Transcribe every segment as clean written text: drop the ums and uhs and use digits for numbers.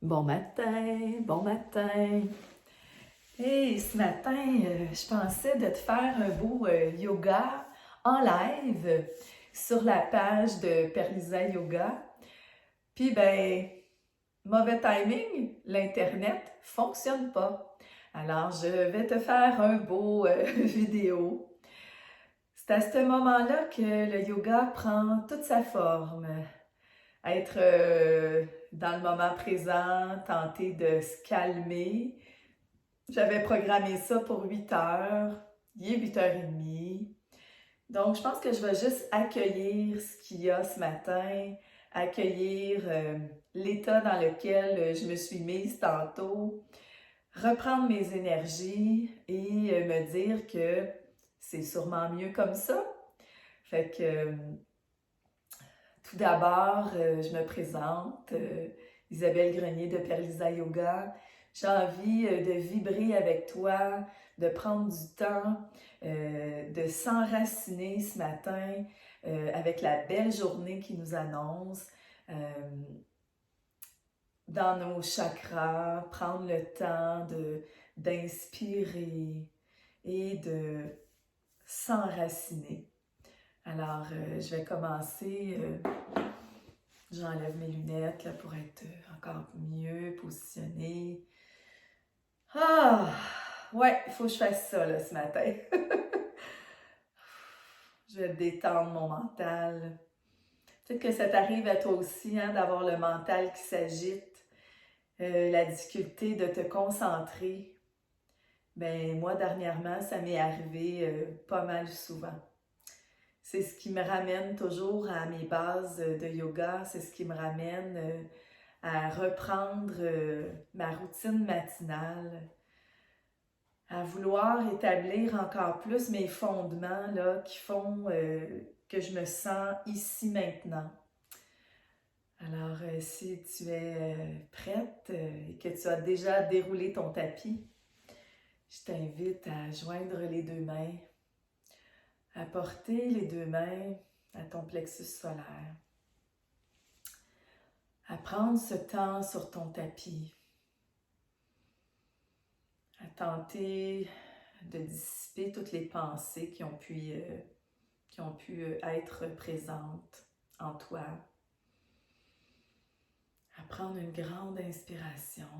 Bon matin, bon matin. Hey, ce matin, je pensais de te faire un beau yoga en live sur la page de Perlisa Yoga. Puis ben, mauvais timing, l'Internet fonctionne pas. Alors, je vais te faire un beau vidéo. C'est à ce moment-là que le yoga prend toute sa forme. Être dans le moment présent, tenter de se calmer. J'avais programmé ça pour 8 heures. Il est 8h30. Donc, je pense que je vais juste accueillir ce qu'il y a ce matin, accueillir l'état dans lequel je me suis mise tantôt, reprendre mes énergies et me dire que c'est sûrement mieux comme ça. Fait que tout d'abord, je me présente, Isabelle Grenier de Perlisa Yoga. J'ai envie de vibrer avec toi, de prendre du temps, de s'enraciner ce matin avec la belle journée qui nous annonce, dans nos chakras, prendre le temps d'inspirer et de s'enraciner. Alors, je vais commencer. J'enlève mes lunettes là, pour être encore mieux positionnée. Ah! Ouais, il faut que je fasse ça là, ce matin. Je vais détendre mon mental. Peut-être que ça t'arrive à toi aussi, hein, d'avoir le mental qui s'agite, la difficulté de te concentrer. Ben moi, dernièrement, ça m'est arrivé pas mal souvent. C'est ce qui me ramène toujours à mes bases de yoga, c'est ce qui me ramène à reprendre ma routine matinale, à vouloir établir encore plus mes fondements là, qui font que je me sens ici maintenant. Alors, si tu es prête et que tu as déjà déroulé ton tapis, je t'invite à joindre les deux mains, à porter les deux mains à ton plexus solaire, à prendre ce temps sur ton tapis, à tenter de dissiper toutes les pensées qui ont pu être présentes en toi, à prendre une grande inspiration,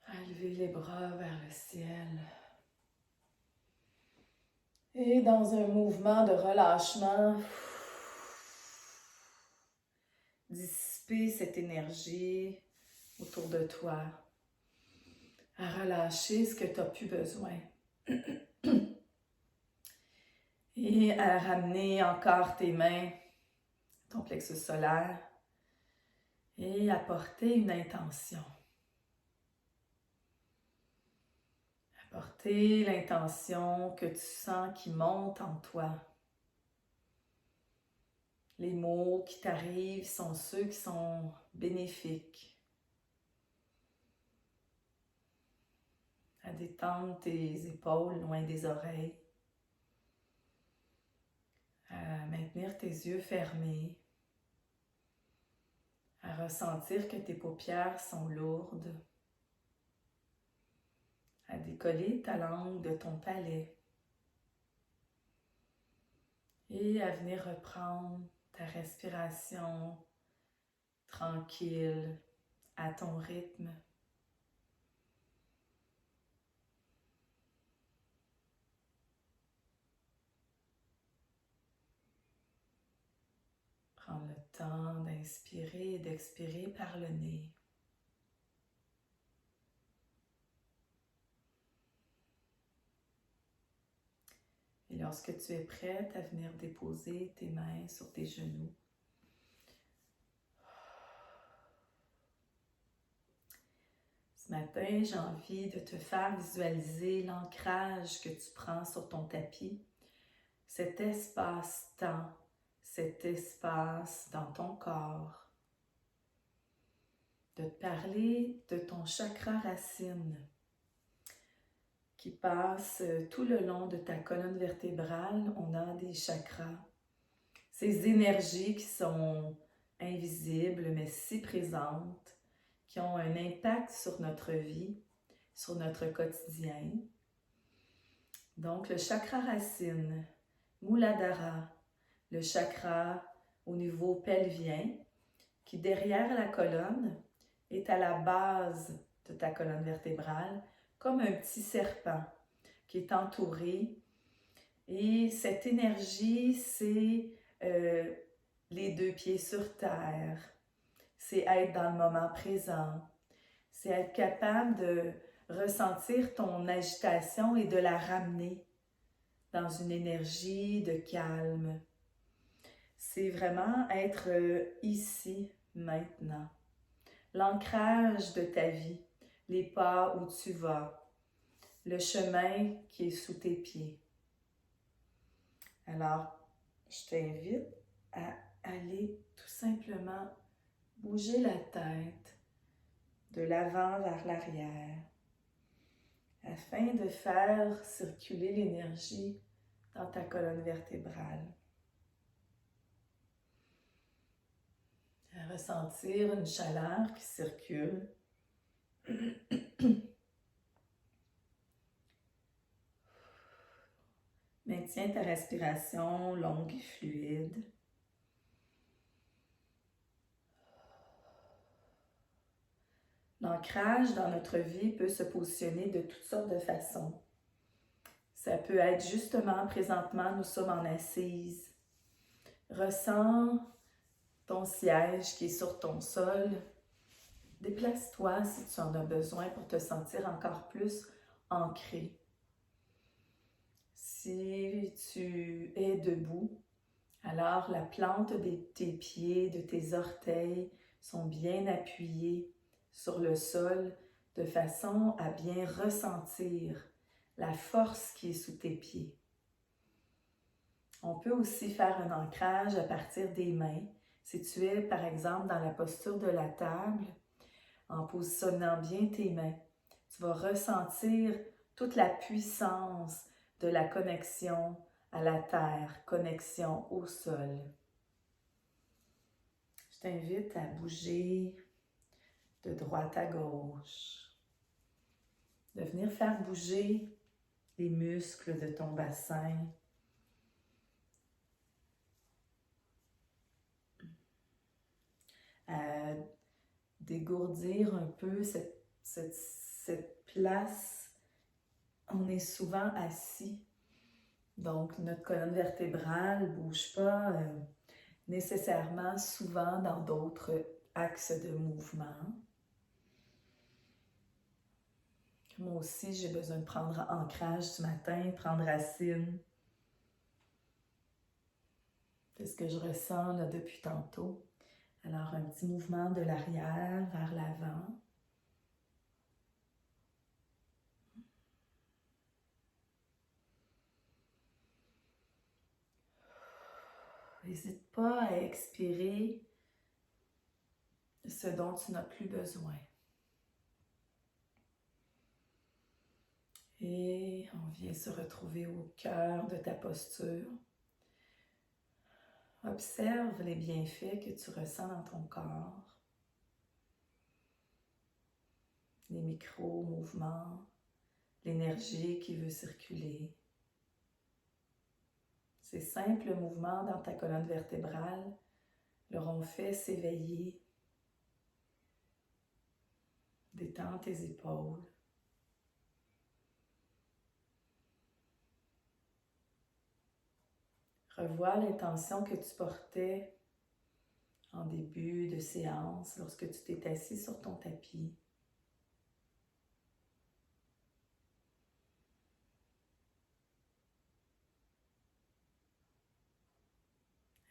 à lever les bras vers le ciel et dans un mouvement de relâchement, dissiper cette énergie autour de toi, à relâcher ce que tu as plus besoin et à ramener encore tes mains, ton plexus solaire et à porter une intention. Porter l'intention que tu sens qui monte en toi. Les mots qui t'arrivent sont ceux qui sont bénéfiques. À détendre tes épaules loin des oreilles. À maintenir tes yeux fermés. À ressentir que tes paupières sont lourdes. À décoller ta langue de ton palais. Et à venir reprendre ta respiration tranquille, à ton rythme. Prendre le temps d'inspirer et d'expirer par le nez. Et lorsque tu es prête à venir déposer tes mains sur tes genoux, ce matin, j'ai envie de te faire visualiser l'ancrage que tu prends sur ton tapis, cet espace-temps, cet espace dans ton corps, de te parler de ton chakra racine qui passe tout le long de ta colonne vertébrale. On a des chakras, ces énergies qui sont invisibles, mais si présentes, qui ont un impact sur notre vie, sur notre quotidien. Donc, le chakra racine, Muladhara, le chakra au niveau pelvien, qui derrière la colonne est à la base de ta colonne vertébrale, comme un petit serpent qui est entouré. Et cette énergie, c'est les deux pieds sur terre, c'est être dans le moment présent, c'est être capable de ressentir ton agitation et de la ramener dans une énergie de calme. C'est vraiment être ici, maintenant. L'ancrage de ta vie, les pas où tu vas, le chemin qui est sous tes pieds. Alors, je t'invite à aller tout simplement bouger la tête de l'avant vers l'arrière afin de faire circuler l'énergie dans ta colonne vertébrale. À ressentir une chaleur qui circule. Maintiens ta respiration longue et fluide. L'ancrage dans notre vie peut se positionner de toutes sortes de façons. Ça peut être justement, présentement, nous sommes en assise. Ressens ton siège qui est sur ton sol. Déplace-toi si tu en as besoin pour te sentir encore plus ancré. Si tu es debout, alors la plante de tes pieds, de tes orteils sont bien appuyées sur le sol de façon à bien ressentir la force qui est sous tes pieds. On peut aussi faire un ancrage à partir des mains. Si tu es par exemple dans la posture de la table, en positionnant bien tes mains, tu vas ressentir toute la puissance de la connexion à la terre, connexion au sol. Je t'invite à bouger de droite à gauche, de venir faire bouger les muscles de ton bassin, à dégourdir un peu cette place. On est souvent assis, donc notre colonne vertébrale ne bouge pas nécessairement souvent dans d'autres axes de mouvement. Moi aussi, j'ai besoin de prendre ancrage ce matin, prendre racine. C'est ce que je ressens là, depuis tantôt. Alors, un petit mouvement de l'arrière vers l'avant. N'hésite pas à expirer ce dont tu n'as plus besoin. Et on vient se retrouver au cœur de ta posture. Observe les bienfaits que tu ressens dans ton corps. Les micro-mouvements, l'énergie qui veut circuler. Ces simples mouvements dans ta colonne vertébrale leur ont fait s'éveiller. Détends tes épaules. Revois l'intention que tu portais en début de séance lorsque tu t'es assis sur ton tapis.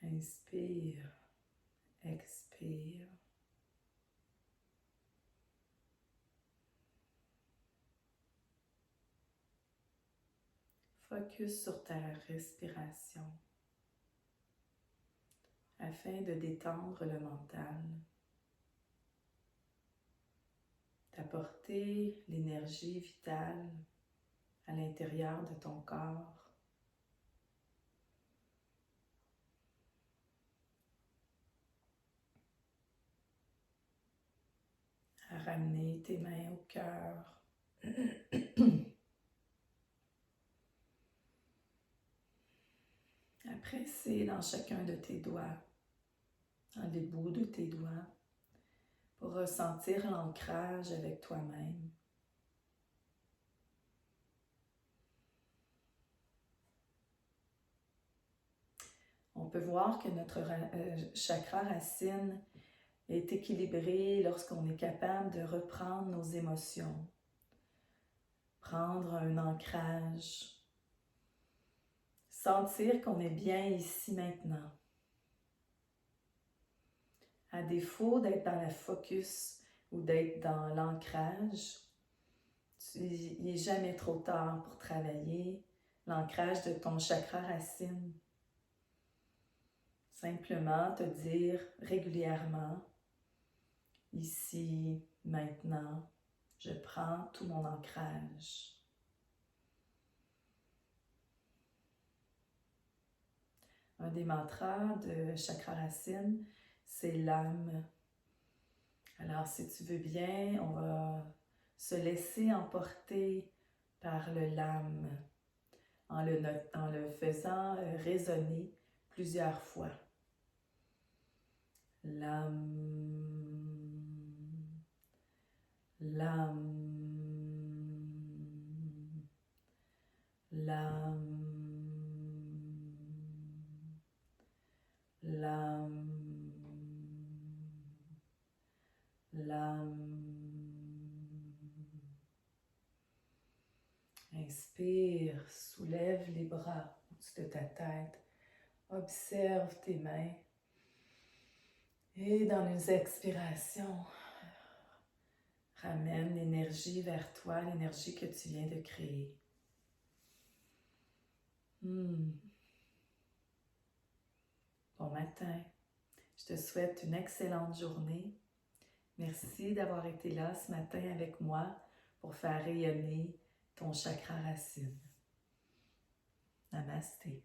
Inspire, expire. Focus sur ta respiration afin de détendre le mental, d'apporter l'énergie vitale à l'intérieur de ton corps. ramener tes mains au cœur. Presser dans chacun de tes doigts, dans les bouts de tes doigts, pour ressentir l'ancrage avec toi-même. On peut voir que notre chakra racine est équilibré lorsqu'on est capable de reprendre nos émotions, prendre un ancrage, sentir qu'on est bien ici maintenant. À défaut d'être dans la focus ou d'être dans l'ancrage, il n'est jamais trop tard pour travailler l'ancrage de ton chakra racine. Simplement te dire régulièrement, ici, maintenant, je prends tout mon ancrage. Un des mantras de chakra racine, c'est l'âme. Alors, si tu veux bien, on va se laisser emporter par le lame en le faisant résonner plusieurs fois. L'âme, l'âme, l'âme, l'âme, l'âme. Inspire, soulève les bras au-dessus de ta tête. Observe tes mains. Et dans nos expirations, ramène l'énergie vers toi, l'énergie que tu viens de créer. Bon matin. Je te souhaite une excellente journée. Merci d'avoir été là ce matin avec moi pour faire rayonner ton chakra racine. Namasté.